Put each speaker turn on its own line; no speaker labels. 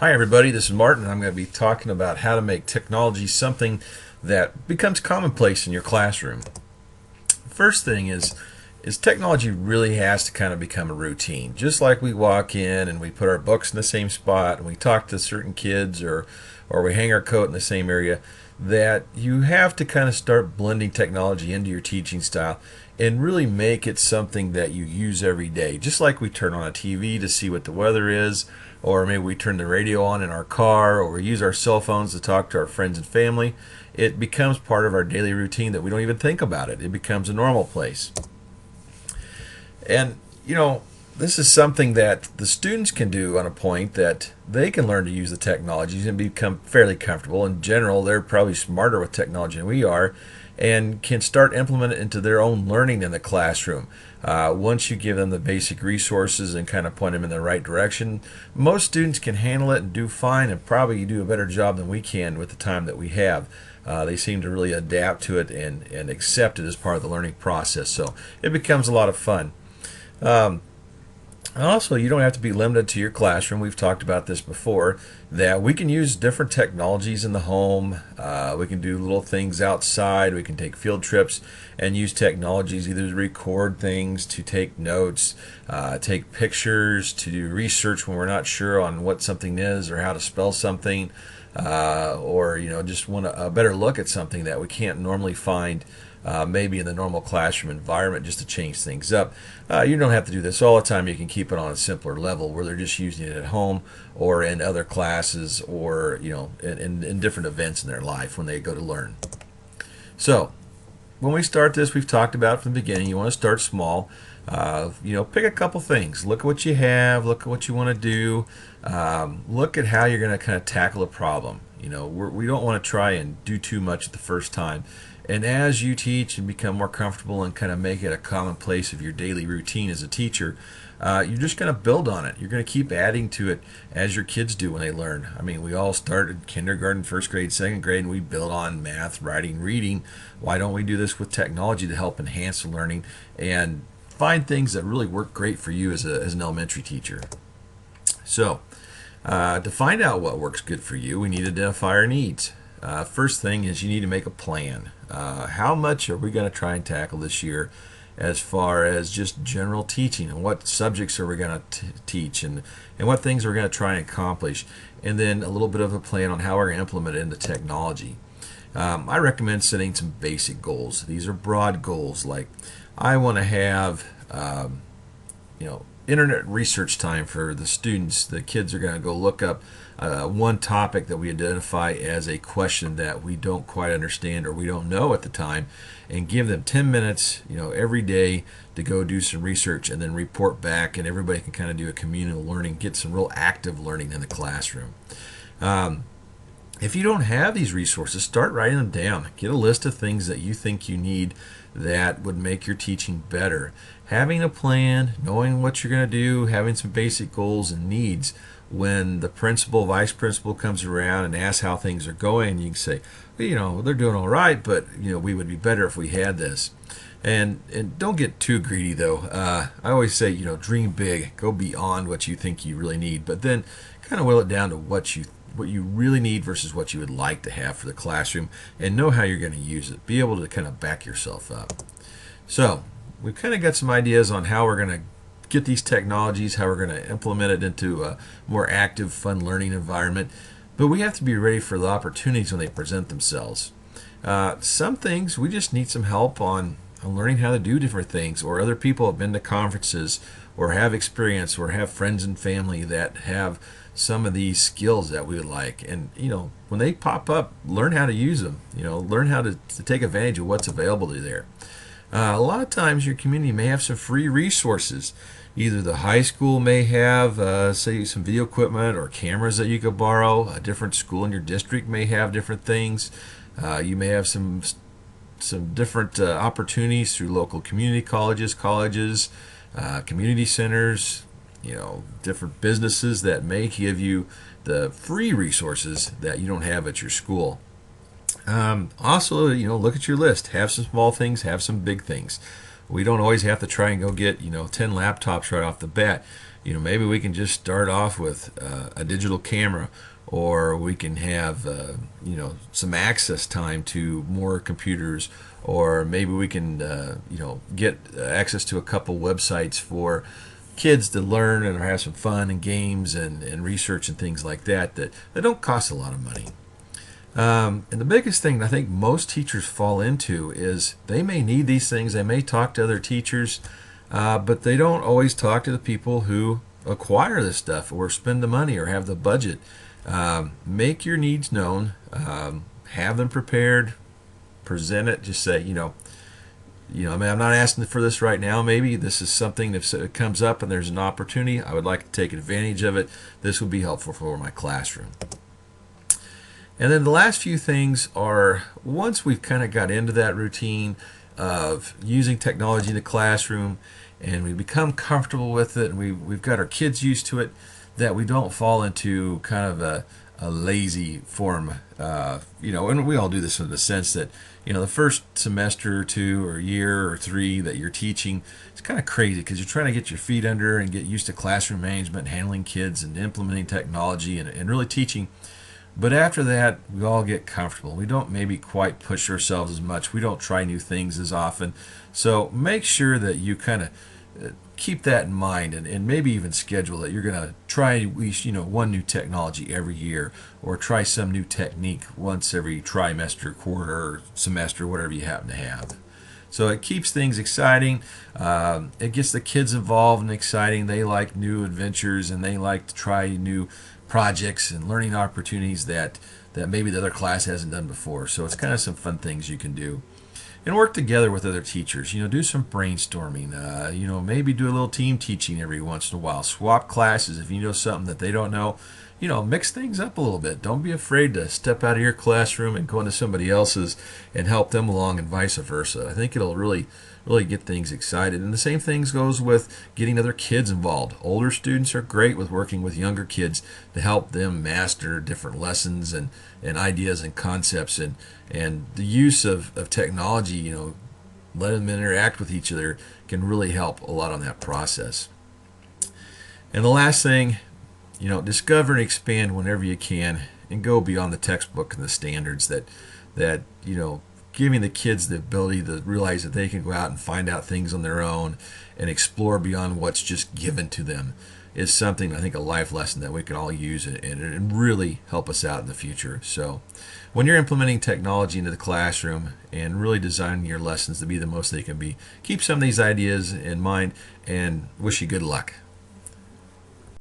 Hi everybody, this is Martin and I'm going to be talking about how to make technology something that becomes commonplace in your classroom. First thing is technology really has to kind of become a routine. Just like we walk in and we put our books in the same spot and we talk to certain kids or we hang our coat in the same area, that you have to kind of start blending technology into your teaching style and really make it something that you use every day. Just like we turn on a TV to see what the weather is, or maybe we turn the radio on in our car, or we use our cell phones to talk to our friends and family. It becomes part of our daily routine that we don't even think about it. It becomes a normal place. And, this is something that the students can do on a point that they can learn to use the technologies and become fairly comfortable. In general, they're probably smarter with technology than we are and can start implementing it into their own learning in the classroom. Once you give them the basic resources and kind of point them in the right direction, most students can handle it and do fine and probably do a better job than we can with the time that we have. They seem to really adapt to it and accept it as part of the learning process. So it becomes a lot of fun. Also, you don't have to be limited to your classroom. We've talked about this before, that we can use different technologies in the home. We can do little things outside. We can take field trips and use technologies either to record things, to take notes, take pictures, to do research when we're not sure on what something is or how to spell something, or just want a better look at something that we can't normally find maybe in the normal classroom environment, just to change things up. You don't have to do this all the time. You can keep it on a simpler level where they're just using it at home or in other classes or in different events in their life when they go to learn. So when we start this, we've talked about from the beginning, you want to start small. Pick a couple things. Look at what you have. Look at what you want to do. Look at how you're going to kind of tackle a problem. We don't want to try and do too much the first time. And as you teach and become more comfortable and kind of make it a commonplace of your daily routine as a teacher, you're just going to build on it. You're going to keep adding to it as your kids do when they learn. I mean, we all started kindergarten, first grade, second grade, and we build on math, writing, reading. Why don't we do this with technology to help enhance the learning and find things that really work great for you as an elementary teacher? So, to find out what works good for you, we need to identify our needs. First thing is you need to make a plan. How much are we going to try and tackle this year as far as just general teaching, and what subjects are we going to teach, and what things we're going to try and accomplish, and then a little bit of a plan on how we're going to implement it into technology. I recommend setting some basic goals. These are broad goals, like I want to have internet research time for the students. The kids are going to go look up one topic that we identify as a question that we don't quite understand or we don't know at the time, and give them 10 minutes every day to go do some research and then report back, and everybody can kind of do a communal learning, get some real active learning in the classroom. If you don't have these resources, start writing them down. Get a list of things that you think you need that would make your teaching better. Having a plan, knowing what you're going to do, having some basic goals and needs. When the principal, vice principal comes around and asks how things are going, you can say, well, they're doing all right, but we would be better if we had this. And don't get too greedy though. I always say, dream big, go beyond what you think you really need, but then kind of will it down to what you really need versus what you would like to have for the classroom, and know how you're going to use it. Be able to kind of back yourself up. So we've kind of got some ideas on how we're going to get these technologies, how we're going to implement it into a more active, fun learning environment. But we have to be ready for the opportunities when they present themselves. Some things we just need some help on learning how to do different things, or other people have been to conferences or have experience or have friends and family that have some of these skills that we would like. And when they pop up, learn how to use them. Learn how to take advantage of what's available to you there. A lot of times your community may have some free resources. Either the high school may have, say, some video equipment or cameras that you could borrow. A different school in your district may have different things. You may have some different opportunities through local community colleges, community centers, different businesses that may give you the free resources that you don't have at your school. Also, look at your list. Have some small things, have some big things. We don't always have to try and go get 10 laptops right off the bat. Maybe we can just start off with a digital camera, or we can have some access time to more computers, or maybe we can get access to a couple websites for kids to learn and have some fun and games and research and things like that don't cost a lot of money. And the biggest thing I think most teachers fall into is they may need these things, they may talk to other teachers, but they don't always talk to the people who acquire this stuff or spend the money or have the budget. Make your needs known, have them prepared, present it. Just say, I mean, I'm not asking for this right now. Maybe this is something, if it comes up and there's an opportunity, I would like to take advantage of it. This would be helpful for my classroom. And then the last few things are, once we've kind of got into that routine of using technology in the classroom and we become comfortable with it and we've got our kids used to it, that we don't fall into kind of a lazy form. And we all do this in the sense that, the first semester or two or year or three that you're teaching, it's kind of crazy because you're trying to get your feet under and get used to classroom management, handling kids and implementing technology and really teaching. But after that, we all get comfortable. We don't maybe quite push ourselves as much. We don't try new things as often. So make sure that you kind of keep that in mind and maybe even schedule that you're going to try at least one new technology every year, or try some new technique once every trimester, quarter, or semester, whatever you happen to have. So it keeps things exciting. It gets the kids involved and exciting. They like new adventures and they like to try new projects and learning opportunities that maybe the other class hasn't done before. So it's kind of some fun things you can do. And work together with other teachers. Do some brainstorming. Maybe do a little team teaching every once in a while. Swap classes if you know something that they don't know. Mix things up a little bit. Don't be afraid to step out of your classroom and go into somebody else's and help them along, and vice versa. I think it'll really get things excited. And the same things goes with getting other kids involved. Older students are great with working with younger kids to help them master different lessons and ideas and concepts, and the use of technology, let them interact with each other, can really help a lot on that process. And the last thing, discover and expand whenever you can, and go beyond the textbook and the standards. That giving the kids the ability to realize that they can go out and find out things on their own and explore beyond what's just given to them is something, I think, a life lesson that we can all use and really help us out in the future. So when you're implementing technology into the classroom and really designing your lessons to be the most they can be, keep some of these ideas in mind, and wish you good luck.